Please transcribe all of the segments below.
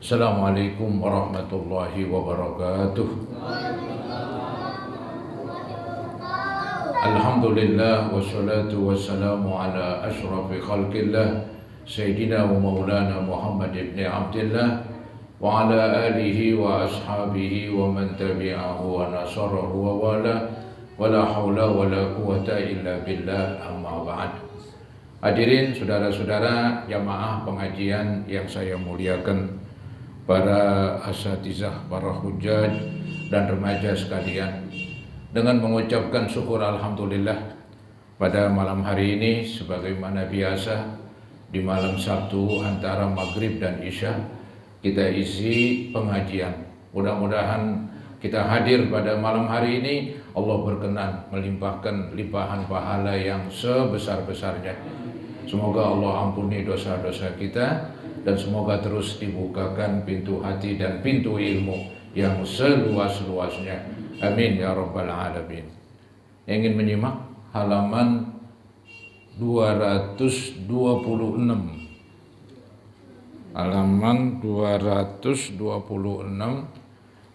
Assalamualaikum warahmatullahi wabarakatuh. Alhamdulillah wassalatu wassalamu ala asyrafil khalqillah Sayyidina wa maulana Muhammad ibn Abdullah wa ala alihi wa ashabihi wa man tabi'ahu wa nasarahu wa wala wa la hawla wa la quwata illa billah, amma ba'd. Hadirin saudara-saudara jamaah pengajian yang saya muliakan, para asatizah, para hujjaj dan remaja sekalian, dengan mengucapkan syukur alhamdulillah pada malam hari ini sebagaimana biasa di malam Sabtu antara maghrib dan isya kita isi pengajian. Mudah-mudahan kita hadir pada malam hari ini, Allah berkenan melimpahkan limpahan pahala yang sebesar-besarnya. Semoga Allah ampuni dosa-dosa kita dan semoga terus dibukakan pintu hati dan pintu ilmu yang seluas-luasnya. Amin ya rabbal alamin. Yang ingin menyimak halaman 226. Halaman 226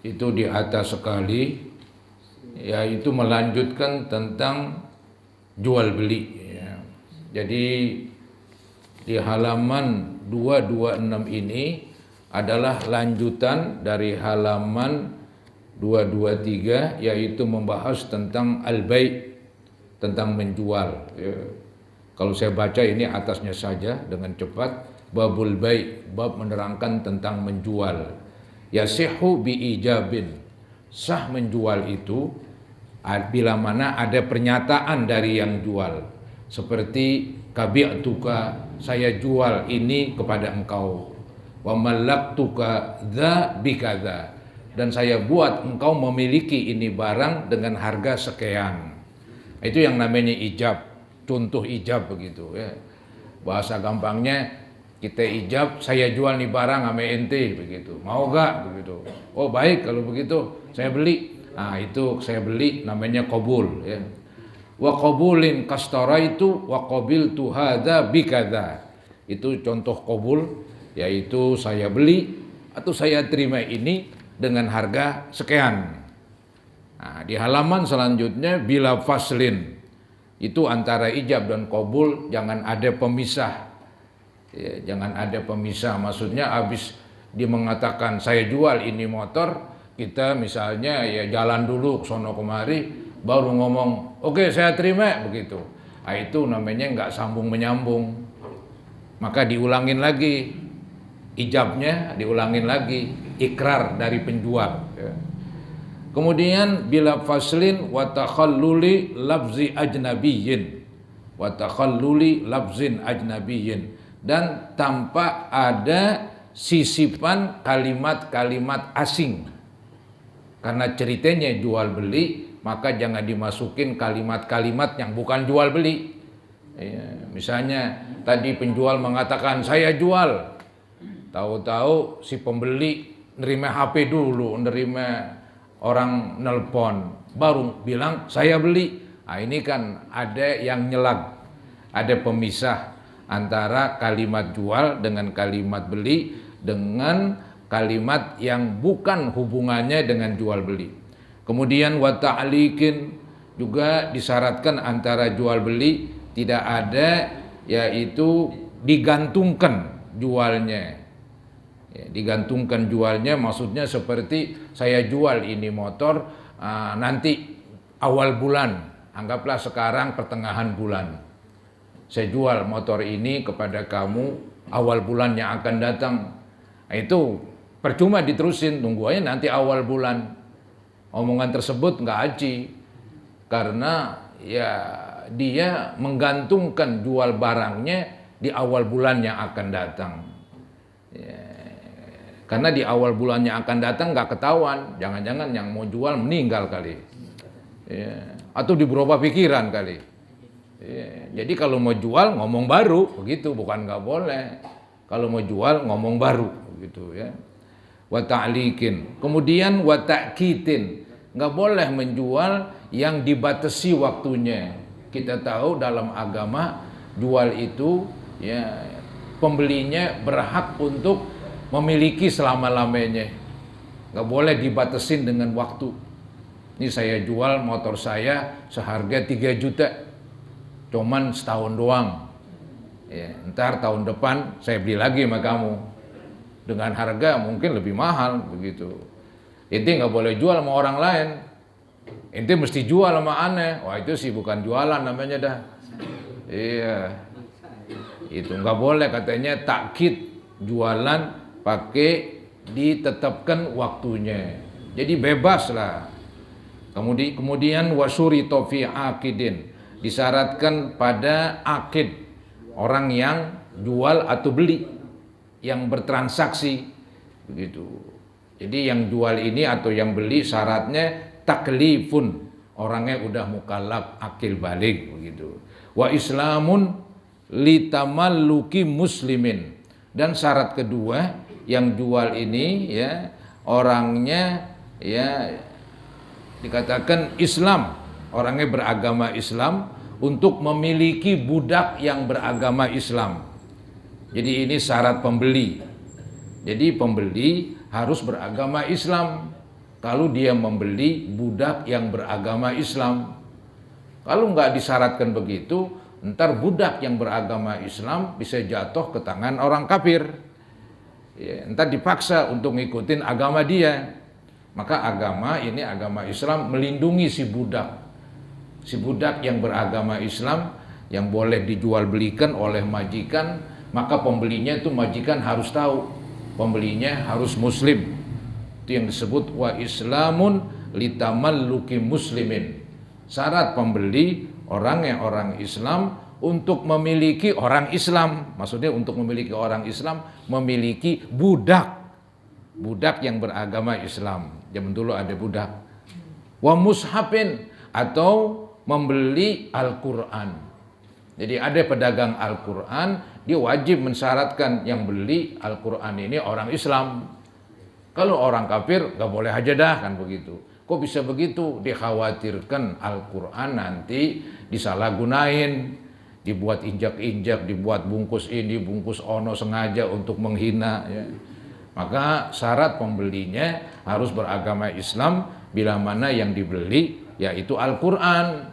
itu di atas sekali, yaitu melanjutkan tentang jual beli. Jadi di halaman 226 ini adalah lanjutan dari halaman 223, yaitu membahas tentang al-bai', tentang menjual. Kalau saya baca ini atasnya saja dengan cepat. Babul bai', bab menerangkan tentang menjual. Yasihu bi ijabin, sah menjual itu bila mana ada pernyataan dari yang jual, seperti kabi'tuka, saya jual ini kepada engkau, wa malaktuka dza bikadza, dan saya buat engkau memiliki ini barang dengan harga sekian. Itu yang namanya ijab, contoh ijab begitu ya. Bahasa gampangnya kita ijab, saya jual nih barang sama ente begitu. Mau gak begitu? Oh baik kalau begitu saya beli. Nah itu saya beli namanya qabul ya. Wa qabulin kastaraitu wa qabiltu hadza bikadza. Itu contoh qabul, yaitu saya beli atau saya terima ini dengan harga sekian. Nah, di halaman selanjutnya bila faslin, itu antara ijab dan qabul jangan ada pemisah. Ya, jangan ada pemisah, maksudnya habis dia mengatakan saya jual ini motor, kita misalnya ya jalan dulu ke sono kemari baru ngomong oke, saya terima begitu. Nah, itu namanya nggak sambung menyambung. Maka diulangin lagi ijabnya, diulangin lagi ikrar dari penjual ya. Kemudian bila faslin wa takhalluli lafzi ajnabiyyin, wa takhalluli lafzin ajnabiyyin, dan tanpa ada sisipan kalimat-kalimat asing. Karena ceritanya jual beli, maka jangan dimasukin kalimat-kalimat yang bukan jual beli ya. Misalnya tadi penjual mengatakan saya jual, tahu-tahu si pembeli nerima HP dulu, nerima orang nelpon, baru bilang saya beli. Nah, ini kan ada yang nyelag, ada pemisah antara kalimat jual dengan kalimat beli, dengan kalimat yang bukan hubungannya dengan jual beli. Kemudian wa ta'liqin juga disyaratkan antara jual beli tidak ada, yaitu digantungkan jualnya. Ya, digantungkan jualnya maksudnya seperti saya jual ini motor nanti awal bulan, anggaplah sekarang pertengahan bulan. Saya jual motor ini kepada kamu awal bulan yang akan datang. Nah, itu percuma diterusin, tunggu aja nanti awal bulan. Omongan tersebut nggak aji, karena ya dia menggantungkan jual barangnya di awal bulan yang akan datang. Ya, karena di awal bulan yang akan datang nggak ketahuan, jangan-jangan yang mau jual meninggal kali, ya, atau diberubah pikiran kali. Ya, jadi kalau mau jual ngomong baru begitu, bukan nggak boleh. Kalau mau jual ngomong baru begitu ya. Wa ta'liqin. Kemudian wa ta'kitin, nggak boleh menjual yang dibatasi waktunya. Kita tahu dalam agama jual itu ya pembelinya berhak untuk memiliki selama-lamanya. Nggak boleh dibatasin dengan waktu. Ini saya jual motor saya seharga 3 juta, cuman setahun doang. Ya, ntar tahun depan saya beli lagi sama kamu dengan harga mungkin lebih mahal begitu. Ente nggak boleh jual sama orang lain. Ente mesti jual sama aneh. Wah itu sih bukan jualan namanya dah. Iya, itu nggak boleh katanya takkid jualan pakai ditetapkan waktunya. Jadi bebas lah. Kemudian wasuri tofi akidin, disyaratkan pada akid, orang yang jual atau beli, yang bertransaksi begitu. Jadi yang jual ini atau yang beli syaratnya taklifun, orangnya udah mukallaf akil balik begitu. Wa islamun litamalluki muslimin, dan syarat kedua yang jual ini ya orangnya ya dikatakan Islam, orangnya beragama Islam untuk memiliki budak yang beragama Islam. Jadi ini syarat pembeli. Jadi pembeli harus beragama Islam kalau dia membeli budak yang beragama Islam. Kalau nggak disyaratkan begitu, ntar budak yang beragama Islam bisa jatuh ke tangan orang kafir. Ya, entar dipaksa untuk ngikutin agama dia. Maka agama ini, agama Islam melindungi si budak. Si budak yang beragama Islam yang boleh dijual belikan oleh majikan, maka pembelinya itu majikan harus tahu. Pembelinya harus muslim. Itu yang disebut wa islamun litamalluki muslimin. Syarat pembeli orangnya orang Islam untuk memiliki orang Islam, maksudnya untuk memiliki orang Islam, memiliki budak yang beragama Islam. Zaman dulu ada budak. Wa mushafin, atau membeli Al-Quran. Jadi ada pedagang Al-Quran, dia wajib mensyaratkan yang beli Al-Quran ini orang Islam. Kalau orang kafir gak boleh aja dah, kan begitu. Kok bisa begitu? Dikhawatirkan Al-Quran nanti disalahgunain, dibuat injak-injak, dibuat bungkus ini, bungkus ono sengaja untuk menghina. Ya. Maka syarat pembelinya harus beragama Islam, bila mana yang dibeli yaitu Al-Quran.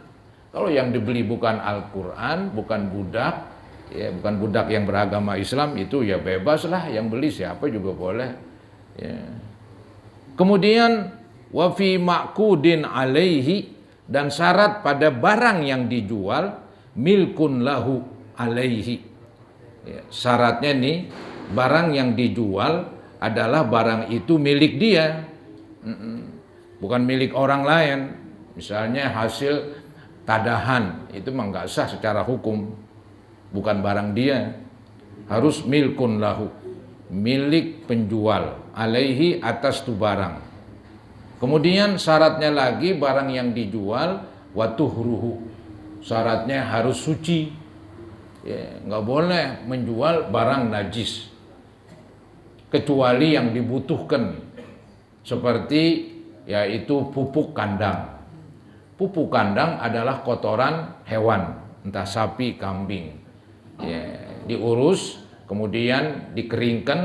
Kalau yang dibeli bukan Al-Quran, bukan budak, ya, bukan budak yang beragama Islam, itu ya bebas lah, yang beli siapa juga boleh. Ya. Kemudian wafi ma'kudin alaihi, dan syarat pada barang yang dijual milkun lahu alaihi. Ya, syaratnya nih barang yang dijual adalah barang itu milik dia, bukan milik orang lain. Misalnya hasil tadahan itu mah nggak sah secara hukum, bukan barang dia, harus milkun lahu, milik penjual, alaihi atas tu barang. Kemudian syaratnya lagi barang yang dijual watuhruhu, syaratnya harus suci. Ya, nggak boleh menjual barang najis kecuali yang dibutuhkan, seperti yaitu pupuk kandang. Pupuk kandang adalah kotoran hewan, entah sapi, kambing. Ya, diurus, kemudian dikeringkan,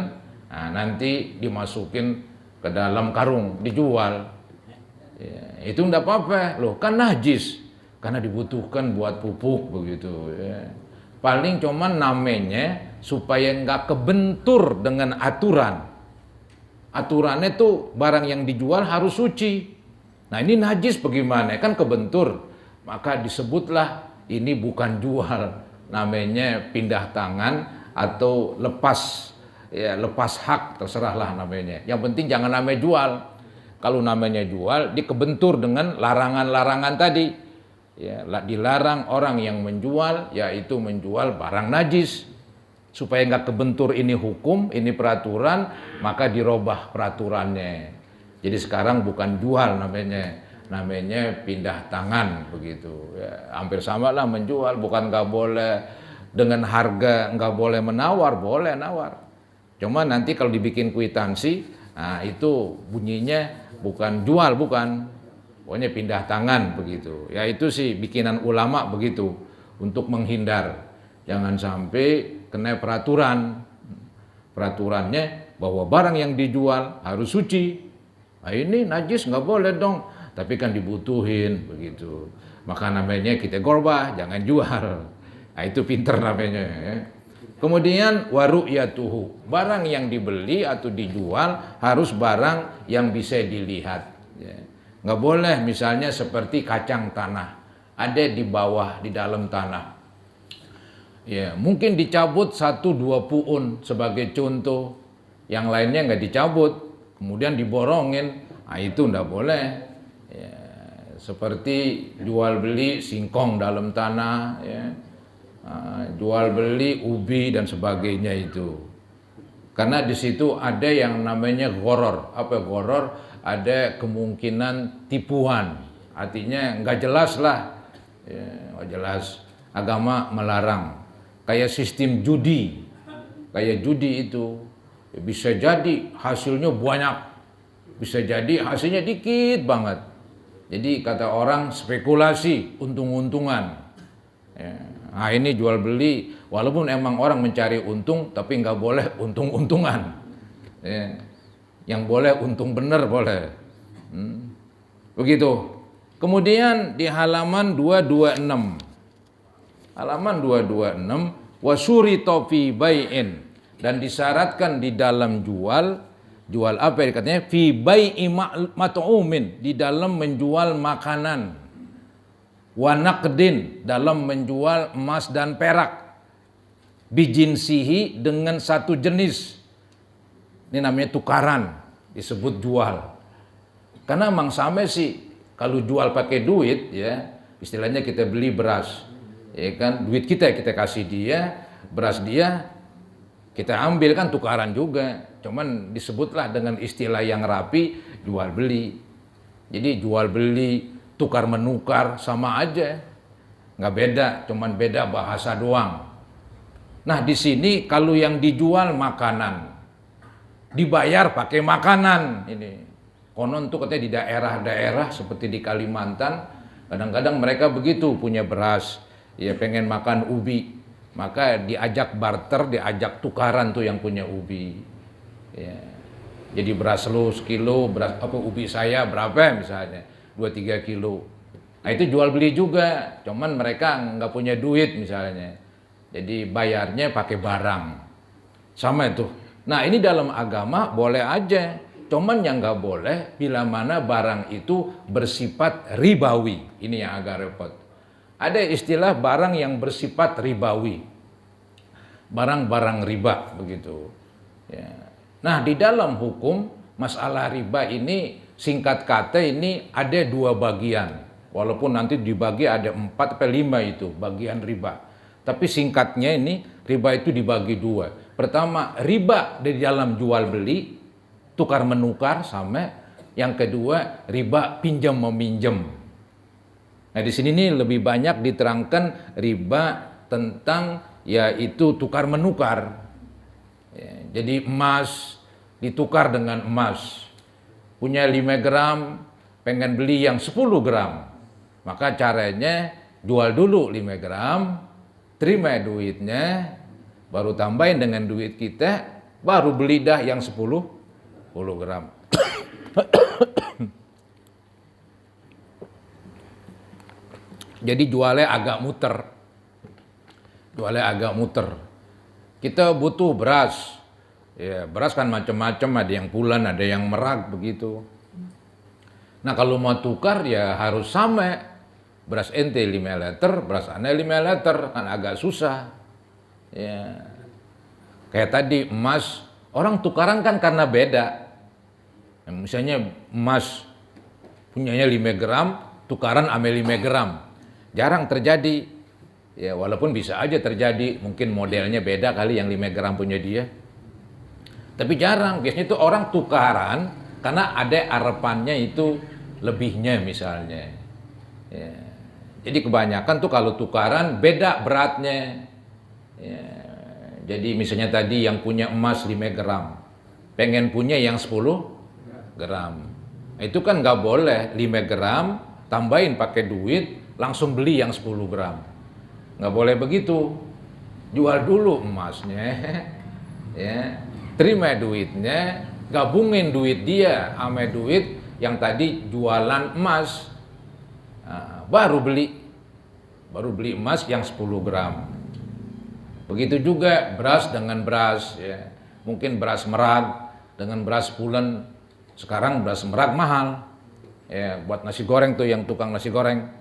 nah, nanti dimasukin ke dalam karung, dijual. Ya, itu enggak apa-apa, loh kan najis, karena dibutuhkan buat pupuk begitu. Ya. Paling cuman namanya supaya enggak kebentur dengan aturan. Aturannya tuh barang yang dijual harus suci. Nah ini najis bagaimana? Kan kebentur. Maka disebutlah ini bukan jual. Namanya pindah tangan atau lepas. Ya, lepas hak, terserahlah namanya. Yang penting jangan namanya jual. Kalau namanya jual, dikebentur dengan larangan-larangan tadi. Ya, dilarang orang yang menjual, yaitu menjual barang najis. Supaya nggak kebentur ini hukum, ini peraturan, maka dirubah peraturannya. Jadi sekarang bukan jual namanya pindah tangan begitu. Ya, hampir sama lah menjual, bukan nggak boleh dengan harga, nggak boleh menawar, boleh nawar. Cuma nanti kalau dibikin kwitansi, nah itu bunyinya bukan jual, bukan. Pokoknya pindah tangan begitu. Ya itu sih bikinan ulama begitu, untuk menghindar. Jangan sampai kena peraturan. Peraturannya bahwa barang yang dijual harus suci. Nah, ini najis nggak boleh dong, tapi kan dibutuhin begitu. Maka namanya kita gorbah, jangan jual. Nah, itu pinter namanya ya. Kemudian waru'yatuhu, barang yang dibeli atau dijual harus barang yang bisa dilihat. Ya. Nggak boleh misalnya seperti kacang tanah, ada di bawah di dalam tanah. Ya, mungkin dicabut 1-2 puun sebagai contoh, yang lainnya nggak dicabut, kemudian diborongin, nah itu nggak boleh. Ya, seperti jual beli singkong dalam tanah, ya. Jual beli ubi dan sebagainya itu, karena di situ ada yang namanya gharar. Apa gharar? Ada kemungkinan tipuan, artinya nggak jelas lah, ya, nggak jelas. Agama melarang. Kayak sistem judi, kayak judi itu bisa jadi hasilnya banyak, bisa jadi hasilnya dikit banget. Jadi kata orang spekulasi, untung-untungan. Ya. Nah, ini jual beli, walaupun emang orang mencari untung, tapi nggak boleh untung-untungan. Ya. Yang boleh untung bener boleh. Begitu. Kemudian di halaman 226. Halaman 226, wasurita fi bai'in, dan disyaratkan di dalam jual apa ya katanya, fi bai'i mat'umin, di dalam menjual makanan, wa naqdin, dalam menjual emas dan perak, bijinsihi, dengan satu jenis. Ini namanya tukaran, disebut jual. Karena emang sama sih, kalau jual pakai duit ya, istilahnya kita beli beras, ya kan, duit kita kasih dia, beras dia kita ambil, kan tukaran juga. Cuman disebutlah dengan istilah yang rapi, jual beli. Jadi jual beli, tukar menukar sama aja, nggak beda, cuman beda bahasa doang. Nah di sini kalau yang dijual makanan, dibayar pakai makanan. Ini konon tuh katanya di daerah-daerah seperti di Kalimantan, kadang-kadang mereka begitu, punya beras, ya pengen makan ubi, maka diajak barter, diajak tukaran tuh yang punya ubi. Ya. Jadi beras lu sekilo, beras apa ubi saya berapa misalnya, 2-3 kilo. Nah itu jual beli juga, cuman mereka nggak punya duit misalnya. Jadi bayarnya pakai barang. Sama itu. Nah ini dalam agama boleh aja, cuman yang nggak boleh bila mana barang itu bersifat ribawi. Ini yang agak repot. Ada istilah barang yang bersifat ribawi, barang-barang riba begitu. Ya. Nah di dalam hukum masalah riba ini, singkat kata ini ada 2 bagian. Walaupun nanti dibagi ada 4-5 itu bagian riba. Tapi singkatnya ini riba itu dibagi 2. Pertama riba di dalam jual beli, tukar menukar sama. Yang kedua riba pinjam meminjam. Nah di sini nih lebih banyak diterangkan riba tentang yaitu tukar menukar. Ya, jadi emas ditukar dengan emas. Punya 5 gram, pengen beli yang 10 gram. Maka caranya jual dulu 5 gram, terima duitnya, baru tambahin dengan duit kita, baru beli dah yang 10 gram. Jadi jualnya agak muter. Kita butuh beras. Ya, beras kan macam-macam, ada yang pulan, ada yang merak begitu. Nah, kalau mau tukar ya harus sama. Beras ente 5 liter, beras ane 5 liter, kan agak susah. Ya. Kayak tadi emas, orang tukaran kan karena beda. Ya, misalnya emas punyanya 5 gram, tukaran ame 5 gram. Jarang terjadi, ya walaupun bisa aja terjadi, mungkin modelnya beda kali yang 5 gram punya dia. Tapi jarang, biasanya itu orang tukaran karena ada harapannya itu lebihnya misalnya. Ya. Jadi kebanyakan tuh kalau tukaran beda beratnya. Ya. Jadi misalnya tadi yang punya emas 5 gram, pengen punya yang 10 gram. Nah, itu kan nggak boleh 5 gram, tambahin pakai duit, langsung beli yang 10 gram. Nggak boleh begitu. Jual dulu emasnya. Ya. terima duitnya, gabungin duit dia sama duit yang tadi jualan emas. Nah, baru beli emas yang 10 gram. Begitu juga beras dengan beras, ya. Mungkin beras merag dengan beras pulen. Sekarang beras merag mahal. Ya, buat nasi goreng tuh yang tukang nasi goreng.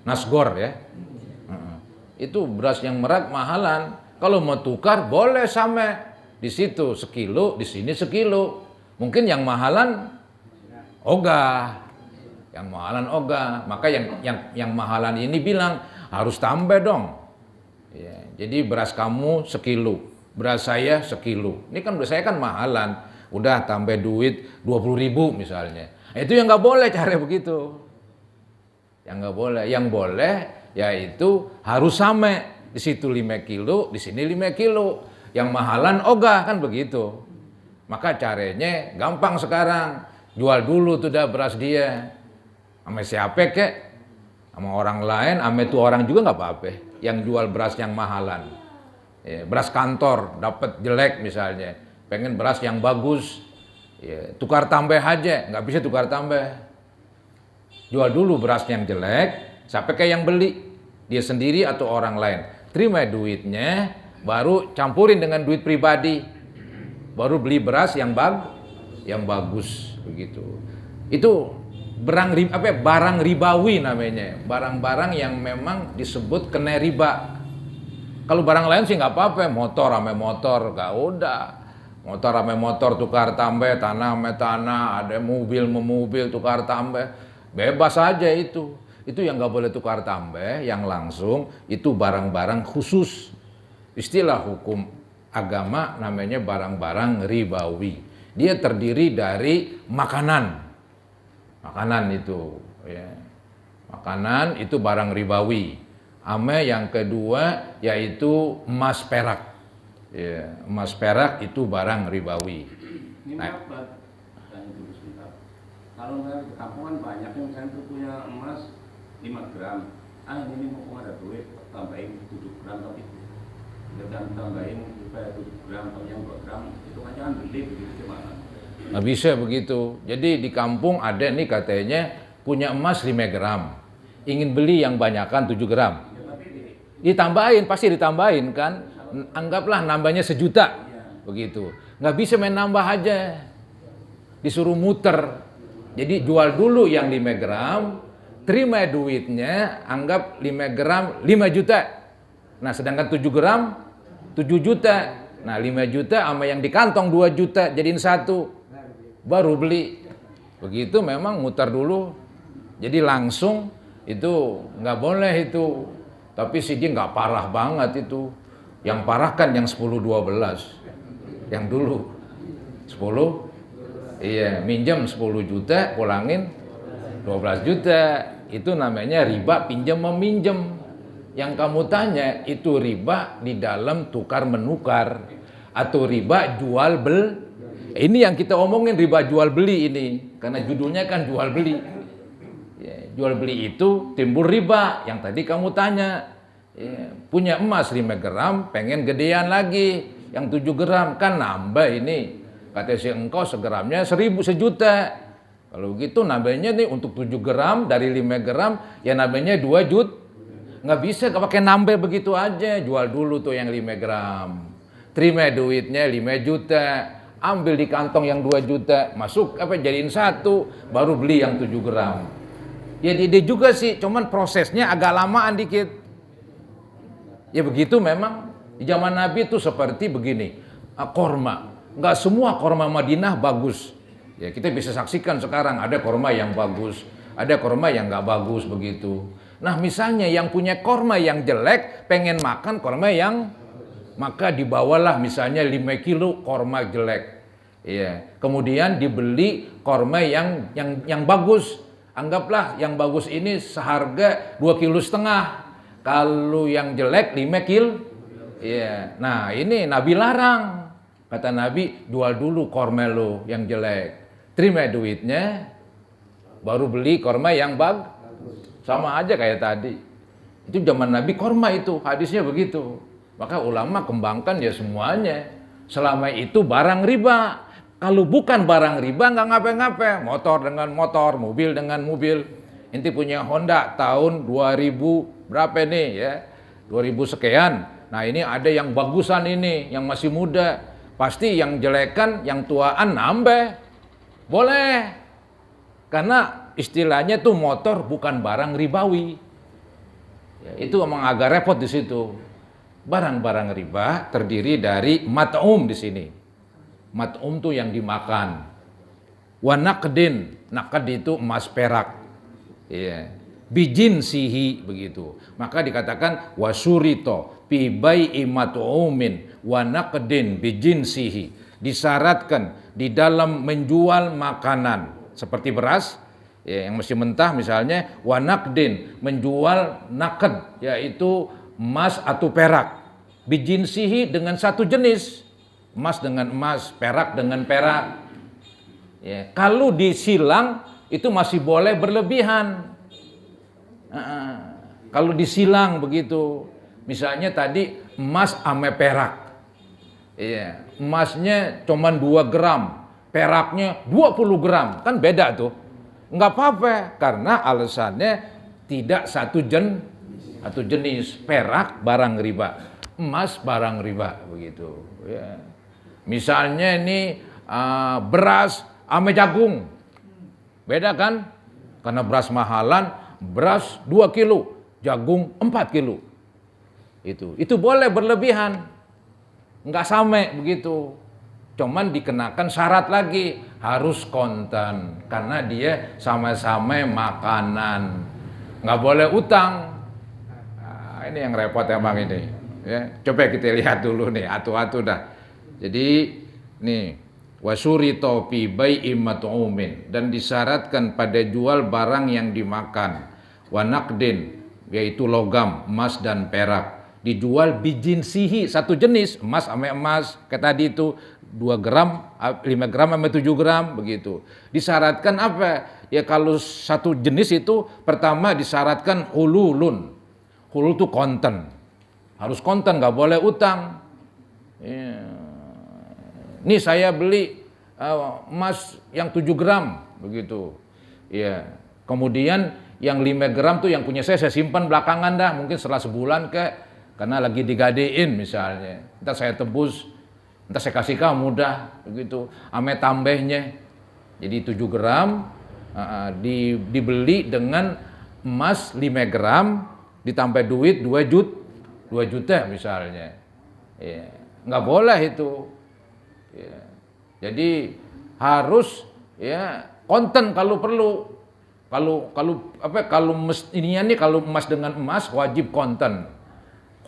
Nasgor ya. Itu beras yang merag mahalan. Kalau mau tukar boleh sama. Di situ sekilo, di sini sekilo. Mungkin yang mahalan ogah. Yang mahalan ogah. Maka yang mahalan ini bilang harus tambah dong. Ya, jadi beras kamu sekilo, beras saya sekilo. Ini kan beras saya kan mahalan. Udah tambah duit 20.000 misalnya. Itu yang nggak boleh cara begitu. Yang nggak boleh. Yang boleh yaitu harus sama. Di situ 5 kilo, di sini 5 kilo. Yang mahalan ogah kan begitu. Maka caranya gampang sekarang. Jual dulu tuh dah beras dia. Sama siapa kek? Sama orang lain, sama itu orang juga nggak apa-apa. Yang jual beras yang mahalan. Ya, beras kantor dapat jelek misalnya. Pengen beras yang bagus. Ya, tukar tambah aja, nggak bisa tukar tambah. Jual dulu beras yang jelek, sampai kayak yang beli. Dia sendiri atau orang lain. Terima duitnya, baru campurin dengan duit pribadi. Baru beli beras yang bagus begitu. Itu barang ribawi namanya. Barang-barang yang memang disebut kena riba. Kalau barang lain sih nggak apa-apa, motor sama motor, nggak udah. Motor sama motor tukar tambah, tanah sama tanah, ada mobil sama mobil tukar tambah. Bebas aja itu. Itu yang nggak boleh tukar tambah, yang langsung itu barang-barang khusus. Istilah hukum agama namanya barang-barang ribawi. Dia terdiri dari makanan itu, ya. Makanan itu barang ribawi. Ame yang kedua yaitu emas perak. Ya, emas perak itu barang ribawi. Ini apa? Kalau nggak di kampungan banyak yang saya tuh punya emas 5 gram. Ini mumpung ada duit, tambahin 7 gram tapi dan tambahin supaya 7 gram atau yang 2 gram itu kan jangan beli begitu gimana? Nggak bisa begitu. Jadi di kampung ada nih katanya punya emas 5 gram. Ingin beli yang banyakan 7 gram. Ditambahin, pasti ditambahin kan. Anggaplah nambahnya 1 juta. Begitu. Nggak bisa main nambah aja. Disuruh muter. Jadi jual dulu yang 5 gram. Terima duitnya, anggap 5 gram 5 juta. Nah sedangkan 7 gram 7 juta. Nah 5 juta sama yang di kantong 2 juta jadiin 1. Baru beli. Begitu memang muter dulu. Jadi langsung itu nggak boleh itu. Tapi sih dia nggak parah banget itu. Yang parah kan yang 10-12. Yang dulu 10. Iya, minjem 10 juta, pulangin 12 juta. Itu namanya riba pinjam meminjam. Yang kamu tanya itu riba di dalam tukar menukar atau riba jual beli. Ini yang kita omongin riba jual beli ini, karena judulnya kan jual beli. Ya, jual beli itu timbul riba. Yang tadi kamu tanya, ya, punya emas 5 gram, pengen gedean lagi, yang 7 gram kan nambah ini. Kata si engkau segramnya 1.000 1 juta. Kalau begitu nambahnya nih untuk 7 gram dari 5 gram, ya nambahnya 2 juta. Nggak bisa pakai nambah begitu aja. Jual dulu tuh yang 5 gram. Terima duitnya 5 juta. Ambil di kantong yang 2 juta. Masuk jadiin 1. Baru beli yang 7 gram. Ya ide juga sih. Cuman prosesnya agak lamaan dikit. Ya begitu memang. Di zaman Nabi itu seperti begini. Korma. Nggak semua korma Madinah bagus. Ya kita bisa saksikan sekarang. Ada korma yang bagus. Ada korma yang nggak bagus begitu. Nah misalnya yang punya korma yang jelek pengen makan korma yang, maka dibawalah misalnya 5 kilo korma jelek. Iya. Kemudian dibeli korma yang bagus. Anggaplah yang bagus ini seharga 2,5 kilo. Kalau yang jelek 5 kilo. Iya. Nah ini Nabi larang. Kata Nabi jual dulu korma lo yang jelek. Terima duitnya. Baru beli korma yang bagus. Sama aja kayak tadi. Itu zaman Nabi korma itu, hadisnya begitu. Maka ulama kembangkan ya semuanya. selama itu barang riba. Kalau bukan barang riba nggak ngapain-ngapain, motor dengan motor, mobil dengan mobil. Inti punya Honda tahun 2000 berapa nih ya, 2000 sekian. Nah ini ada yang bagusan ini, yang masih muda. Pasti yang jelekan, yang tuaan nambah. Boleh. Karena istilahnya tuh motor bukan barang ribawi. Ya, itu emang agak repot di situ. Barang-barang riba terdiri dari mat'um di sini. Mat'um tuh yang dimakan. Wa naqdin, naqd itu emas perak. Iya. Bijin sihi begitu. Maka dikatakan wasurito fi bai'i mat'umin wa naqdin bijin sihi. Disyaratkan di dalam menjual makanan seperti beras ya, yang masih mentah misalnya, wa naqdin menjual naqd yaitu emas atau perak. Bijin sihi dengan satu jenis. Emas dengan emas, perak dengan perak. Ya, kalau disilang itu masih boleh berlebihan. Kalau disilang begitu, misalnya tadi emas ame perak. Iya, emasnya cuma 2 gram, peraknya 20 gram, kan beda tuh. Enggak apa-apa, karena alasannya tidak satu jenis, perak barang riba, emas barang riba begitu. Ya. Misalnya ini beras ame jagung, beda kan? Karena beras mahalan, beras 2 kilo, jagung 4 kilo. Itu boleh berlebihan, nggak sama begitu. Cuman dikenakan syarat lagi, harus kontan, karena dia sama-sama makanan, nggak boleh utang. Nah, ini yang repot emang ini. Ya, coba kita lihat dulu nih, atu-atu dah. Jadi nih wasurito fi bai'i mat'umin, dan disyaratkan pada jual barang yang dimakan, wa naqdin yaitu logam, emas dan perak, dijual bijin sihi satu jenis, emas sama emas kayak tadi itu 2 gram, 5 gram sama 7 gram begitu. Disyaratkan apa? Ya kalau satu jenis itu pertama disyaratkan hululun. Hulul itu konten. Harus konten, nggak boleh utang. Ya. Nih saya beli emas yang 7 gram begitu. Ya. Kemudian yang 5 gram tuh yang punya saya simpan belakangan dah, mungkin setelah sebulan karena lagi digadein misalnya. Entar saya tebus, entar saya kasih kamu mudah begitu. Ame tambahnya. Jadi 7 gram dibeli dengan emas 5 gram ditambah duit 2 juta misalnya. Ya. Nggak boleh itu. Ya. Jadi harus ya konten kalau perlu. Kalau ininya nih, kalau emas dengan emas wajib konten.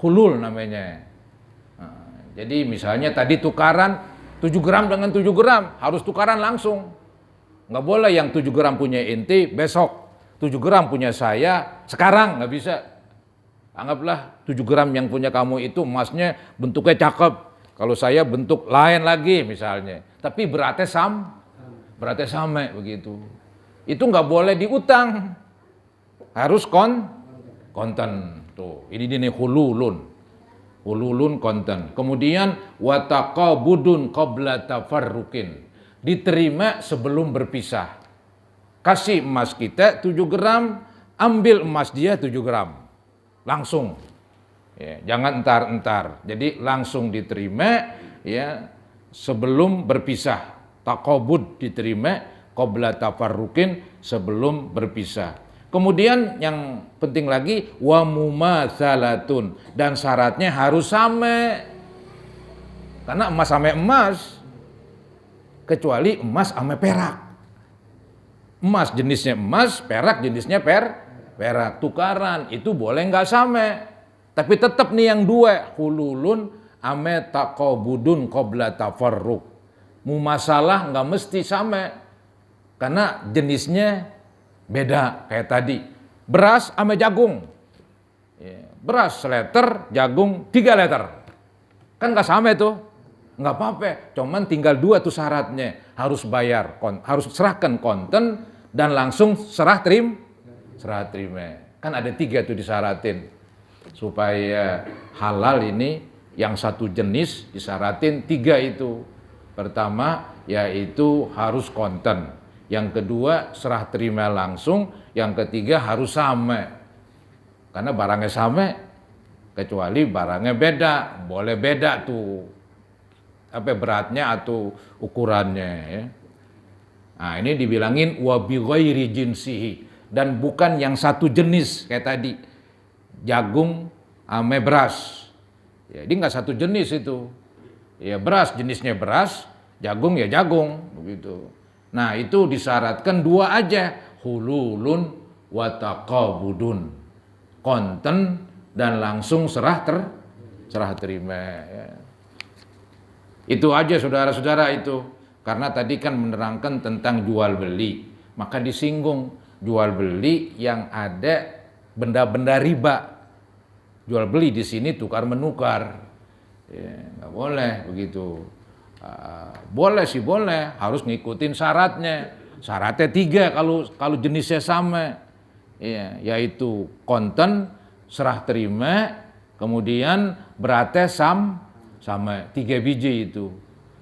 Hulul namanya. Nah, jadi misalnya tadi tukaran 7 gram dengan 7 gram harus tukaran langsung. Nggak boleh yang 7 gram punya inti besok 7 gram punya saya sekarang, nggak bisa. Anggaplah 7 gram yang punya kamu itu emasnya bentuknya cakep. Kalau saya bentuk lain lagi misalnya, tapi beratnya sama begitu. Itu nggak boleh diutang, harus konten. Tuh, ini nih hululun konten. Kemudian wataqabudun qabla tafarruqin, diterima sebelum berpisah. Kasih emas kita 7 gram, ambil emas dia 7 gram, langsung. Ya, jangan entar. Jadi langsung diterima ya sebelum berpisah. Taqabud diterima qabla tafarruqin, sebelum berpisah. Kemudian yang penting lagi wa mumatsalatun, dan syaratnya harus sama. Karena emas sama emas, kecuali emas sama perak. Emas jenisnya emas, perak jenisnya perak. Tukaran itu boleh nggak sama. Tapi tetap nih yang dua, hululun ame taqabudun qabla tafarruq. Masalah nggak mesti sama, karena jenisnya beda. Kayak tadi beras ame jagung, beras seliter, jagung 3 liter, kan nggak sama itu, nggak apa-apa. Cuman tinggal 2 tuh syaratnya, harus bayar, harus serahkan konten dan langsung serah terima. Kan ada 3 tuh disyaratin supaya halal ini yang satu jenis disyaratin 3 itu. Pertama yaitu harus konten, yang kedua serah terima langsung, yang ketiga harus sama. Karena barangnya sama, kecuali barangnya beda, boleh beda tuh apa beratnya atau ukurannya ya. Nah, ini dibilangin wa bi ghairi jinsihi, dan bukan yang satu jenis kayak tadi jagung ame beras. Ya, dia nggak satu jenis itu. Ya beras jenisnya beras, jagung ya jagung begitu. Nah, itu disyaratkan 2 aja, hululun wa taqabudun. Konten dan langsung serah terima ya. Itu aja saudara-saudara itu. Karena tadi kan menerangkan tentang jual beli, maka disinggung jual beli yang ada benda-benda riba. Jual beli di sini tukar menukar, ya, nggak boleh begitu. Boleh sih boleh, harus ngikutin syaratnya. Syaratnya 3 kalau jenisnya sama, ya, yaitu konten, serah terima, kemudian beratnya sama 3 biji itu.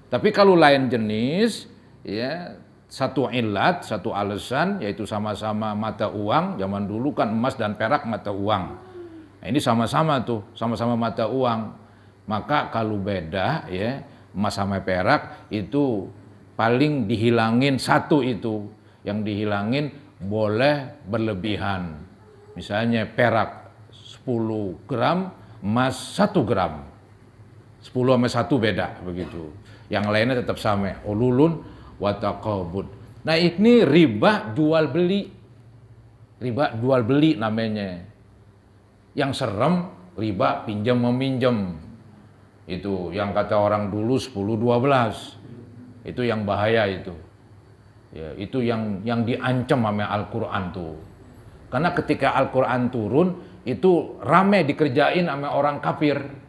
Tapi kalau lain jenis, ya satu ilat, satu alasan, yaitu sama-sama mata uang. Zaman dulu kan emas dan perak mata uang. Nah, ini sama-sama tuh, sama-sama mata uang. Maka kalau beda, ya emas sama perak itu paling dihilangin satu itu. Yang dihilangin boleh berlebihan. Misalnya perak 10 gram, emas 1 gram. 10 sama 1 beda begitu. Yang lainnya tetap sama, ululun wa taqabud. Nah, ini riba jual beli. Riba jual beli namanya. Yang serem riba pinjam meminjam. Itu yang kata orang dulu 10-12. Itu yang bahaya itu. Ya, itu yang diancam sama Al-Qur'an tuh. Karena ketika Al-Qur'an turun itu rame dikerjain sama orang kafir.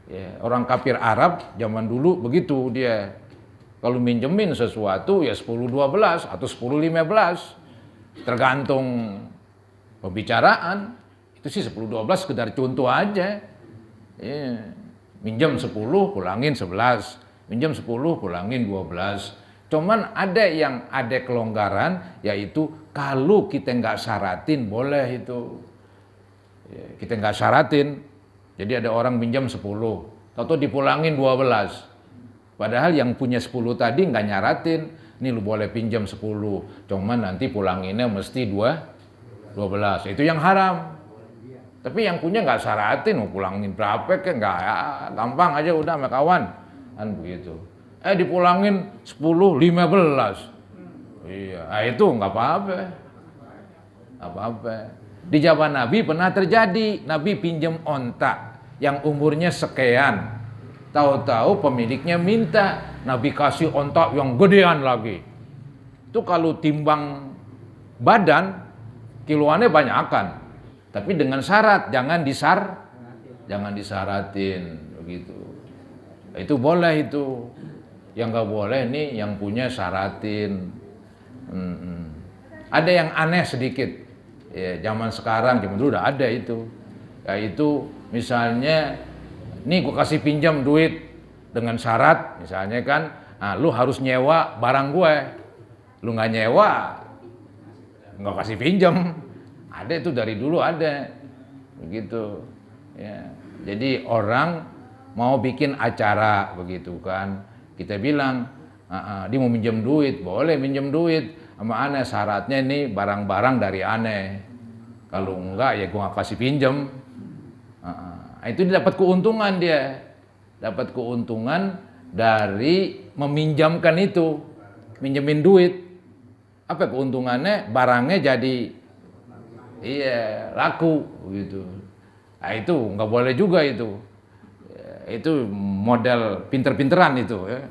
Ya, orang kafir Arab zaman dulu begitu dia. Kalau minjemin sesuatu ya 10-12 atau 10-15. Tergantung pembicaraan. Itu sih 10-12 sekedar contoh aja. Ya, minjem 10 pulangin 11. Minjem 10 pulangin 12. Cuman ada kelonggaran, yaitu kalau kita nggak syaratin boleh itu. Ya, kita nggak syaratin. Jadi ada orang minjam 10, tahu-tahu dipulangin 12. Padahal yang punya 10 tadi nggak nyaratin, ini lu boleh pinjam 10, cuman nanti pulanginnya mesti 12. Itu yang haram. Tapi yang punya nggak syaratin, mau pulangin berapa kan nggak, ya, gampang aja udah sama kawan, kan begitu. Dipulangin 10, 15. Iya, itu nggak apa-apa. Di zaman Nabi pernah terjadi, Nabi pinjam onta yang umurnya sekian. Tahu-tahu pemiliknya minta, Nabi kasih onta yang gedean lagi. Itu kalau timbang badan, kiloannya banyakan. Tapi dengan syarat, jangan disaratin begitu. Itu boleh itu. Yang nggak boleh nih yang punya syaratin. Ada yang aneh sedikit. Ya, zaman sekarang, zaman dulu udah ada itu. Yaitu misalnya, nih gue kasih pinjam duit dengan syarat, misalnya kan, lu harus nyewa barang gue. Lu nggak nyewa, nggak kasih pinjam. Ada itu dari dulu ada, begitu. Ya, jadi orang mau bikin acara begitu kan, kita bilang, dia mau minjem duit, boleh minjem duit. Sama aneh syaratnya nih barang-barang dari aneh. Kalau enggak ya gue gak kasih pinjem. Itu dia dapat keuntungan dia. Dapat keuntungan dari meminjamkan itu. Minjemin duit. Apa keuntungannya? Barangnya jadi laku gitu. Nah, itu nggak boleh juga itu. Itu model pinter-pinteran itu ya.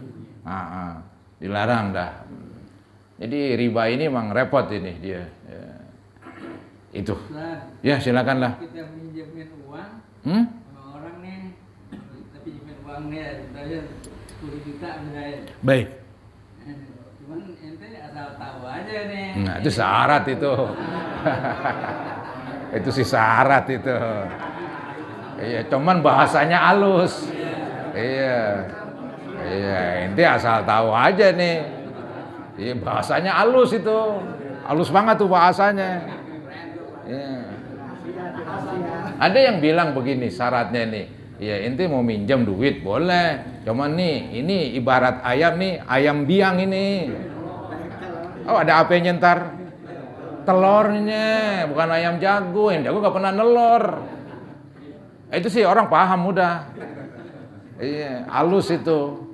Dilarang dah. Jadi riba ini memang repot ini dia. Ya. Itu. Nah, ya silakanlah. Kita minjemin uang sama orang nih, tapi pinjemin uangnya misalnya 10 juta misalnya. Baik. Cuman ente asal tahu aja nih. Nah itu syarat itu. Itu sih syarat itu. Iya, cuman bahasanya halus. Iya. Iya, ente asal tahu aja nih. Iya, bahasanya halus itu. Halus banget tuh bahasanya. Iya. Ada yang bilang begini syaratnya nih. Ya, ente mau minjem duit boleh. Cuman nih, ini ibarat ayam nih, ayam biang ini. Oh, ada apa-nya ntar? Telurnya, bukan ayam jago. Yang jago gak pernah nelor. Itu sih orang paham udah. Iya, halus itu.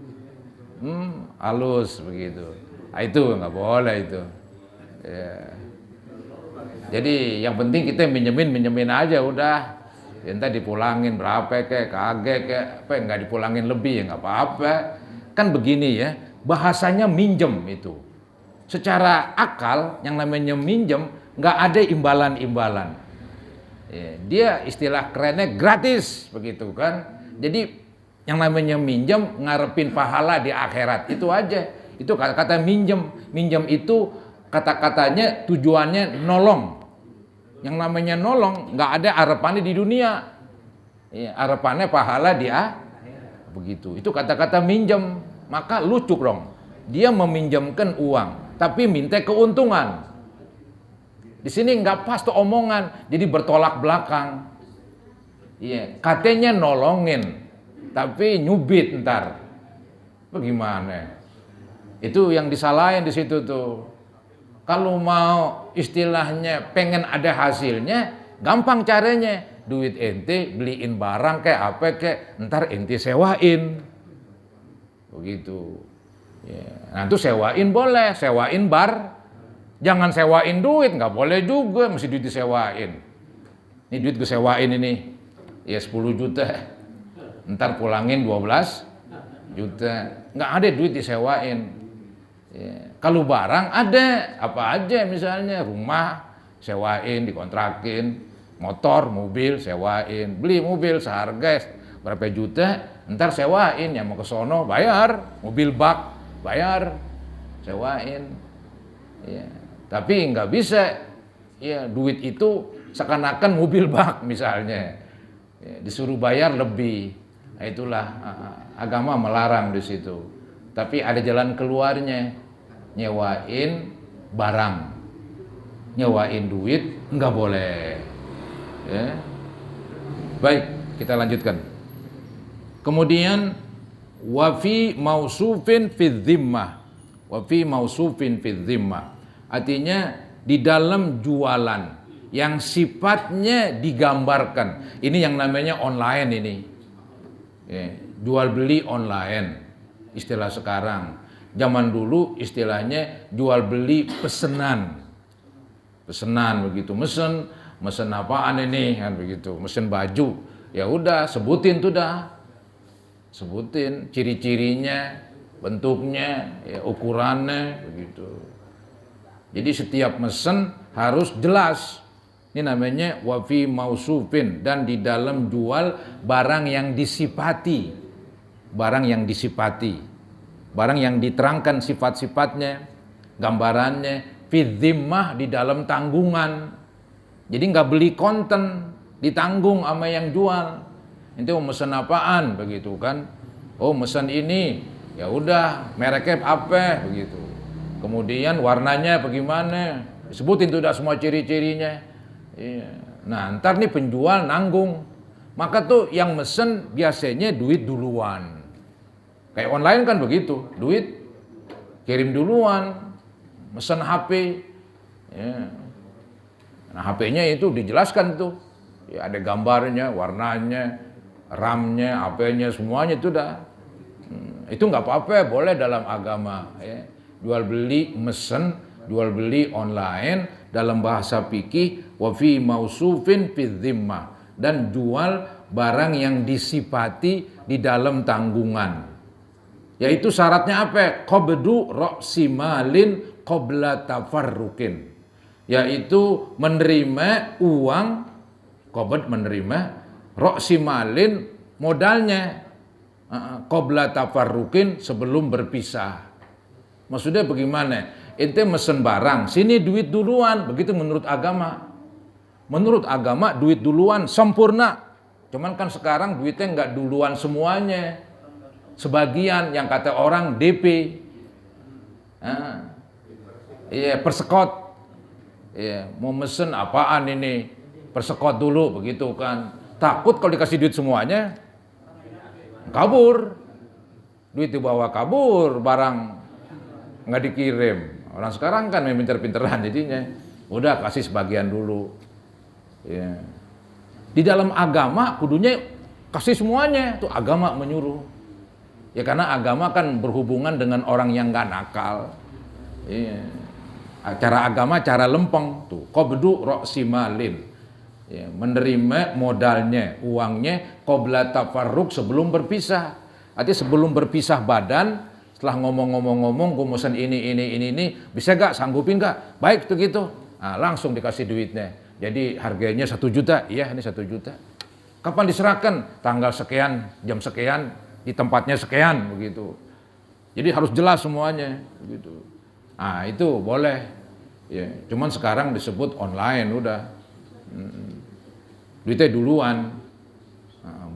Halus begitu. Nah, itu nggak boleh itu. Ya. Jadi yang penting kita minjemin aja udah. Ya, entah dipulangin berapa kagak nggak dipulangin lebih ya nggak apa-apa. Kan begini ya, bahasanya minjem itu. Secara akal yang namanya minjem nggak ada imbalan-imbalan. Ya, dia istilah kerennya gratis begitu kan. Jadi yang namanya minjem ngarepin pahala di akhirat itu aja. Itu kata-kata minjem. Minjem itu kata-katanya tujuannya nolong. Yang namanya nolong nggak ada harapannya di dunia. Ya, harapannya pahala dia begitu. Itu kata-kata minjem. Maka lucu dong. Dia meminjamkan uang, tapi minta keuntungan. Di sini nggak pas tuh omongan, jadi bertolak belakang. Iya, katanya nolongin, tapi nyubit ntar. Bagaimana? Itu yang disalahin di situ tuh. Kalau mau istilahnya pengen ada hasilnya, gampang caranya. Duit ente beliin barang kayak apa kayak, ntar ente sewain. Begitu. Ya. Nah itu sewain boleh, sewain bar. Jangan sewain duit, nggak boleh juga, mesti duit disewain. Ini duit gue sewain ini, ya 10 juta. Ntar pulangin 12 juta. Nggak ada duit disewain. Ya. Kalau barang ada, apa aja misalnya rumah sewain, dikontrakin, motor, mobil sewain, beli mobil seharga berapa juta, ntar sewain, yang mau ke sono bayar, mobil bak bayar, sewain. Ya. Tapi nggak bisa, ya duit itu seakan-akan mobil bak misalnya, ya, disuruh bayar lebih. Nah, itulah agama melarang di situ. Tapi ada jalan keluarnya, nyewain barang, nyewain duit nggak boleh. Ya. Baik, kita lanjutkan. Kemudian wafi mausufin fid dhimmah, wafi mausufin fid dhimmah, artinya di dalam jualan yang sifatnya digambarkan. Ini yang namanya online ini. Ya, jual beli online. Istilah sekarang. Zaman dulu istilahnya jual beli pesenan. Pesenan begitu. Mesen apaan ini kan begitu. Mesen baju. Ya udah sebutin tuh dah. Sebutin ciri-cirinya, bentuknya, ya, ukurannya begitu. Jadi setiap mesen harus jelas. Ini namanya wafi mausufin, dan di dalam jual barang yang disifati. Barang yang disifati. Barang yang diterangkan sifat-sifatnya, gambarannya, fi dhimmah, di dalam tanggungan. Jadi nggak beli konten, ditanggung sama yang jual. Itu mau mesen apaan begitu kan? Oh, mesen ini. Ya udah, mereknya apa begitu. Kemudian warnanya bagaimana? Sebutin tuh udah semua ciri-cirinya. Iya. Nah, ntar nih penjual nanggung. Maka tuh yang mesen biasanya duit duluan. Kayak online kan begitu, duit kirim duluan, mesen HP. Ya. Nah, HP-nya itu dijelaskan tuh. Ya, ada gambarnya, warnanya, RAM-nya, HP-nya, semuanya itu dah. Itu nggak apa-apa, boleh dalam agama. Ya. Jual beli mesen, jual beli online dalam bahasa fikih, wa fi mausufin fi dhimmah, dan jual barang yang disifati di dalam tanggungan. Yaitu syaratnya apa? Qabdu ra'si malin qabla tafarruqin. Yaitu menerima uang, qabd menerima, ra'si malin modalnya, qabla tafarruqin, sebelum berpisah. Maksudnya bagaimana? Ente mesen barang, sini duit duluan, begitu menurut agama. Menurut agama duit duluan sempurna. Cuman kan sekarang duitnya nggak duluan semuanya. Sebagian yang kata orang DP. Iya, persekot. Iya, mau mesen apaan ini? Persekot dulu begitu kan. Takut kalau dikasih duit semuanya kabur. Duit dibawa kabur, barang nggak dikirim. Orang sekarang kan main pinter-pinteran jadinya. Udah kasih sebagian dulu. Ya. Di dalam agama kudunya kasih semuanya. Tuh agama menyuruh. Ya karena agama kan berhubungan dengan orang yang nggak nakal. Iya. Cara agama cara lempeng tuh. Qabdu ra'si malin. Ya, menerima modalnya, uangnya qabla tafarruq sebelum berpisah. Artinya sebelum berpisah badan, setelah ngomong-ngomong, gue mesen ini, bisa gak, sanggupin gak? Baik tuh gitu. Nah, langsung dikasih duitnya. Jadi harganya 1 juta, iya ini 1 juta. Kapan diserahkan? Tanggal sekian, jam sekian, di tempatnya sekian, begitu. Jadi harus jelas semuanya, begitu. Nah itu boleh. Ya, cuman sekarang disebut online udah. Duitnya duluan,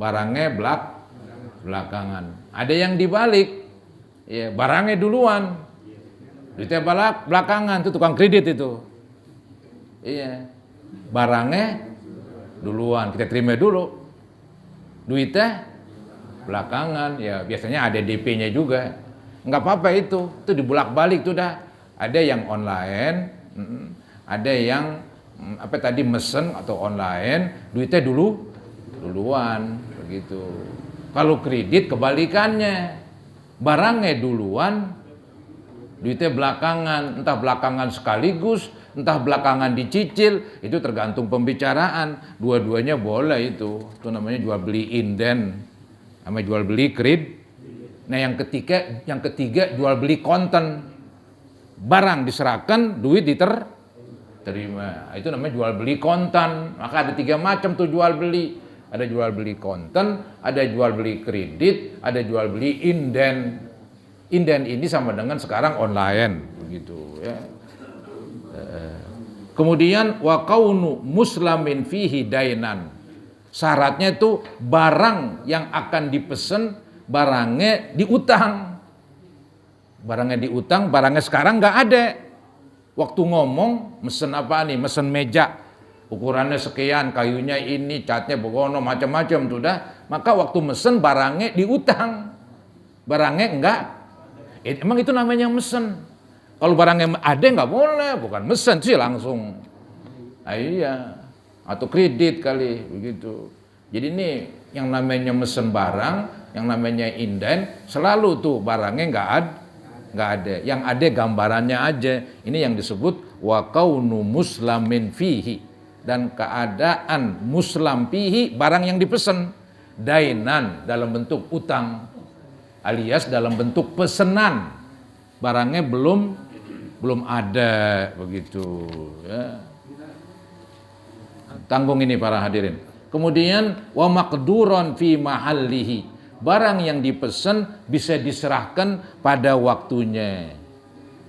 barangnya belakangan. Ada yang dibalik, ya barangnya duluan, duitnya belakangan. Itu tukang kredit itu. Iya, barangnya duluan, kita terima dulu, duitnya belakangan. Ya biasanya ada DP-nya juga, nggak apa-apa itu dibulak-balik tuh dah. Ada yang online, ada yang apa tadi mesen atau online, duitnya duluan begitu. Kalau kredit kebalikannya, barangnya duluan, duitnya belakangan, entah belakangan sekaligus, entah belakangan dicicil, itu tergantung pembicaraan. Dua-duanya boleh itu namanya jual beli inden, sama jual beli kredit. Nah yang ketiga jual beli konten, barang diserahkan, duit terima. Itu namanya jual beli kontan. Maka ada 3 macam tuh jual beli. Ada jual beli kontan, ada jual beli kredit, ada jual beli inden. Inden ini sama dengan sekarang online begitu ya. Kemudian wa kaunu muslamin fihi dainan. Syaratnya itu barang yang akan dipesan barangnya diutang. Barangnya diutang, barangnya sekarang nggak ada. Waktu ngomong, mesen apa nih? Mesen meja, ukurannya sekian, kayunya ini, catnya begono, macam-macam tuh dah. Maka waktu mesen barangnya diutang, barangnya enggak. Emang itu namanya mesen. Kalau barangnya ada nggak boleh, bukan mesen sih langsung. Iya, atau kredit kali begitu. Jadi ini yang namanya mesen barang, yang namanya inden, selalu tuh barangnya nggak ada, yang ada gambarannya aja. Ini yang disebut wa kaunu muslamin fihi, dan keadaan muslam fihi barang yang dipesan, dainan dalam bentuk utang alias dalam bentuk pesenan, barangnya belum ada begitu ya. Tanggung ini para hadirin. Kemudian wa maqduron fi mahallihi, barang yang dipesan bisa diserahkan pada waktunya.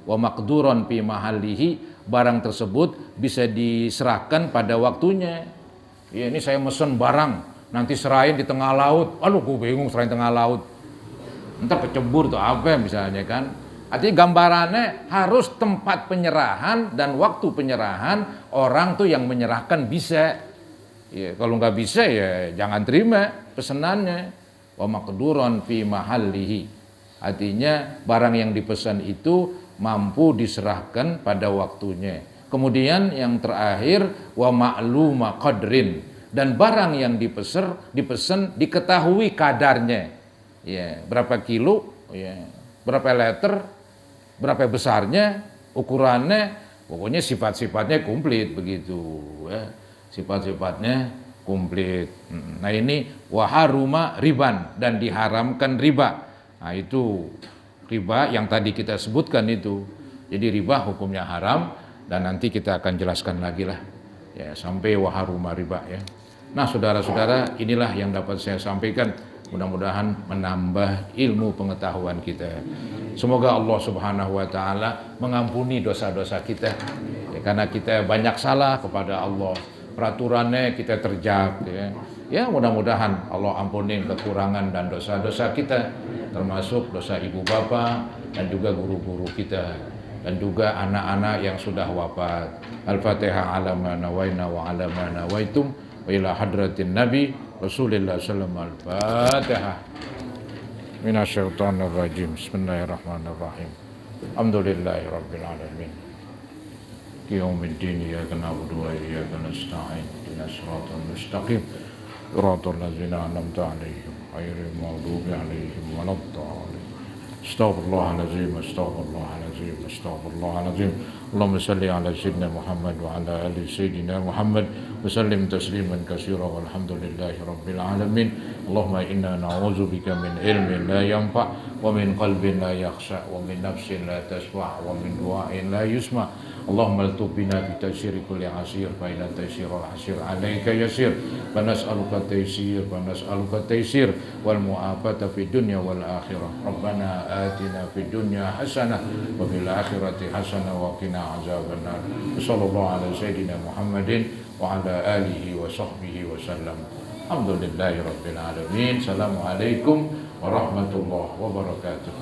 Wa maqduron fi mahallihi, barang tersebut bisa diserahkan pada waktunya. Ya, ini saya mesen barang, nanti serahin di tengah laut. Aduh, gue bingung serahin tengah laut. Entar kecebur tuh apa misalnya kan. Artinya gambarannya harus tempat penyerahan dan waktu penyerahan, orang tuh yang menyerahkan bisa. Ya, kalau nggak bisa ya jangan terima pesenannya. Wa maqduron fi mahallihi, artinya barang yang dipesan itu mampu diserahkan pada waktunya. Kemudian yang terakhir wa ma'luma qadrin, dan barang yang dipesan diketahui kadarnya. Ya, berapa kilo, ya, berapa liter, berapa besarnya, ukurannya, pokoknya sifat-sifatnya komplit begitu ya. Sifat-sifatnya komplit. Nah ini waharuma riban, dan diharamkan riba. Nah itu riba yang tadi kita sebutkan itu. Jadi riba hukumnya haram, dan nanti kita akan jelaskan lagi lah ya sampai waharuma riba ya. Nah saudara-saudara, inilah yang dapat saya sampaikan. Mudah-mudahan menambah ilmu pengetahuan kita. Semoga Allah Subhanahu wa taala mengampuni dosa-dosa kita ya, karena kita banyak salah kepada Allah. Peraturannya kita terjak ya. Ya mudah-mudahan Allah ampuni kekurangan dan dosa-dosa kita, termasuk dosa ibu bapa dan juga guru-guru kita dan juga anak-anak yang sudah wafat. Al-Fatihah ala ma nawaina wa ala ma nawaitum wa ila hadratin Nabi Rasulillah sallallahu alaihi wasallam. Al-Fatihah. Minasyaitonir rajim. Bismillahirrahmanirrahim. Alhamdulillahi rabbil alamin. Yaumiddin iyyaka na'budu wa iyyaka nasta'in. Ihdinas siratal mustaqim. Siratal ladzina an'amta 'alaihim ghairil maghdubi 'alaihim waladdallin. Astaghfirullahalazim, astaghfirullahalazim, astaghfirullahalazim. Allahumma salli ala sayyidina Muhammad wa ala ali sayyidina Muhammad wa sallim tasliman katsira walhamdulillahi rabbil alamin. Allahumma inna na'udzubika min ilmin la yanfa' wa min qalbin la yakhsha wa min nafsin la tasfa' wa min du'ain la yusma'. Allahumma altub bina bi taysiri kulli asir fa inna taysiral asir alayka yasir. Wa nas'aluka taysir wa nas'aluka taysir wal mu'afata fid dunya wal akhirah. Rabbana atina fid dunya hasanah wa fil akhirati hasanah wa qina azabannar. Sallallahu ala sayyidina Muhammadin wa ala alihi wa sahbihi wa sallam. Alhamdulillahi rabbil alamin. Assalamualaikum warahmatullahi wabarakatuh.